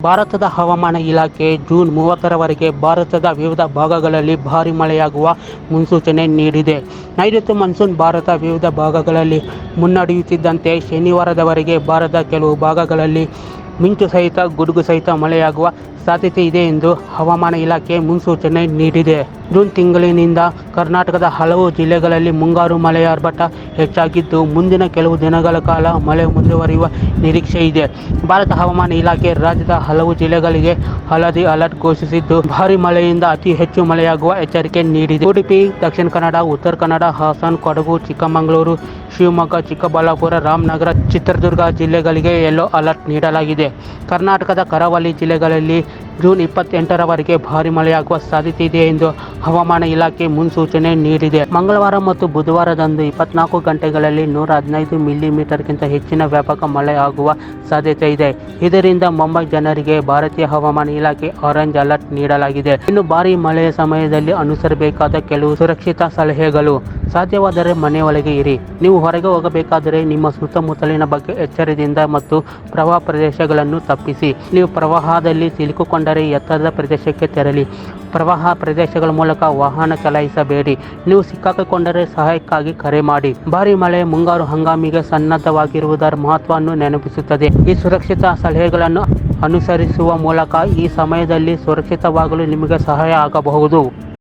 ಭಾರತದ ಹವಾಮಾನ ಇಲಾಖೆ ಜೂನ್ 30ರವರೆಗೆ ಭಾರತದ ವಿವಿಧ ಭಾಗಗಳಲ್ಲಿ ಭಾರೀ ಮಳೆಯಾಗುವ ಮುನ್ಸೂಚನೆ ನೀಡಿದೆ. ನೈಋತ್ಯ ಮಾನ್ಸೂನ್ ಭಾರತ ವಿವಿಧ ಭಾಗಗಳಲ್ಲಿ ಮುನ್ನಡೆಯುತ್ತಿದ್ದಂತೆ ಶನಿವಾರದವರೆಗೆ ಭಾರತದ ಕೆಲವು ಭಾಗಗಳಲ್ಲಿ ಮಿಂಚು ಸಹಿತ ಗುಡುಗು ಸಹಿತ ಮಳೆಯಾಗುವ ಸಾಧ್ಯತೆ ಇದೆ ಎಂದು ಹವಾಮಾನ ಇಲಾಖೆ ಮುನ್ಸೂಚನೆ ನೀಡಿದೆ. ಜೂನ್ ತಿಂಗಳಿನಿಂದ ಕರ್ನಾಟಕದ ಹಲವು ಜಿಲ್ಲೆಗಳಲ್ಲಿ ಮುಂಗಾರು ಮಳೆಯ ಆರ್ಭಟ ಹೆಚ್ಚಾಗಿದ್ದು, ಮುಂದಿನ ಕೆಲವು ದಿನಗಳ ಕಾಲ ಮಳೆ ಮುಂದುವರಿಯುವ ನಿರೀಕ್ಷೆ ಇದೆ. ಭಾರತ ಹವಾಮಾನ ಇಲಾಖೆ ರಾಜ್ಯದ ಹಲವು ಜಿಲ್ಲೆಗಳಿಗೆ ಹಳದಿ ಅಲರ್ಟ್ ಘೋಷಿಸಿದ್ದು, ಭಾರೀ ಮಳೆಯಿಂದ ಅತಿ ಹೆಚ್ಚು ಮಳೆಯಾಗುವ ಎಚ್ಚರಿಕೆ ನೀಡಿದೆ. ಉಡುಪಿ, ದಕ್ಷಿಣ ಕನ್ನಡ, ಉತ್ತರ ಕನ್ನಡ, ಹಾಸನ, ಕೊಡಗು, ಚಿಕ್ಕಮಗಳೂರು, ಶಿವಮೊಗ್ಗ, ಚಿಕ್ಕಬಳ್ಳಾಪುರ, ರಾಮನಗರ, ಚಿತ್ರದುರ್ಗ ಜಿಲ್ಲೆಗಳಿಗೆ ಯೆಲ್ಲೋ ಅಲರ್ಟ್ ನೀಡಲಾಗಿದೆ. ಕರ್ನಾಟಕದ ಕರಾವಳಿ ಜಿಲ್ಲೆಗಳಲ್ಲಿ ಜೂನ್ 28ರವರೆಗೆ ಭಾರೀ ಮಳೆಯಾಗುವ ಸಾಧ್ಯತೆ ಇದೆ ಎಂದು ಹವಾಮಾನ ಇಲಾಖೆ ಮುನ್ಸೂಚನೆ ನೀಡಿದೆ. ಮಂಗಳವಾರ ಮತ್ತು ಬುಧವಾರದಂದು 24 ಗಂಟೆಗಳಲ್ಲಿ 115 ಮಿಲಿಮೀಟರ್ಗಿಂತ ಹೆಚ್ಚಿನ ವ್ಯಾಪಕ ಮಳೆ ಆಗುವ ಸಾಧ್ಯತೆ ಇದೆ. ಇದರಿಂದ ಮುಂಬೈ ಜನರಿಗೆ ಭಾರತೀಯ ಹವಾಮಾನ ಇಲಾಖೆ ಆರೆಂಜ್ ಅಲರ್ಟ್ ನೀಡಲಾಗಿದೆ. ಇನ್ನು ಭಾರೀ ಮಳೆಯ ಸಮಯದಲ್ಲಿ ಅನುಸರಿಸಬೇಕಾದ ಕೆಲವು ಸುರಕ್ಷಿತ ಸಲಹೆಗಳು: ಸಾಧ್ಯವಾದರೆ ಮನೆಯೊಳಗೆ ಇರಿ. ನೀವು ಹೊರಗೆ ಹೋಗಬೇಕಾದರೆ ನಿಮ್ಮ ಸುತ್ತಮುತ್ತಲಿನ ಬಗ್ಗೆ ಎಚ್ಚರದಿಂದ ಮತ್ತು ಪ್ರವಾಹ ಪ್ರದೇಶಗಳನ್ನು ತಪ್ಪಿಸಿ. ನೀವು ಪ್ರವಾಹದಲ್ಲಿ ಸಿಲುಕಿಕೊಂಡರೆ ಎತ್ತರದ ಪ್ರದೇಶಕ್ಕೆ ತೆರಳಿ. ಪ್ರವಾಹ ಪ್ರದೇಶಗಳ ಮೂಲಕ ವಾಹನ ಚಲಾಯಿಸಬೇಡಿ. ನೀವು ಸಿಕ್ಕಾಕಿಕೊಂಡರೆ ಸಹಾಯಕ್ಕಾಗಿ ಕರೆ ಮಾಡಿ. ಭಾರೀ ಮಳೆ ಮುಂಗಾರು ಹಂಗಾಮಿಗೆ ಸನ್ನದ್ಧವಾಗಿರುವುದರ ಮಹತ್ವವನ್ನು ನೆನಪಿಸುತ್ತದೆ. ಈ ಸುರಕ್ಷಿತ ಸಲಹೆಗಳನ್ನು ಅನುಸರಿಸುವ ಮೂಲಕ ಈ ಸಮಯದಲ್ಲಿ ಸುರಕ್ಷಿತವಾಗಲು ನಿಮಗೆ ಸಹಾಯ ಆಗಬಹುದು.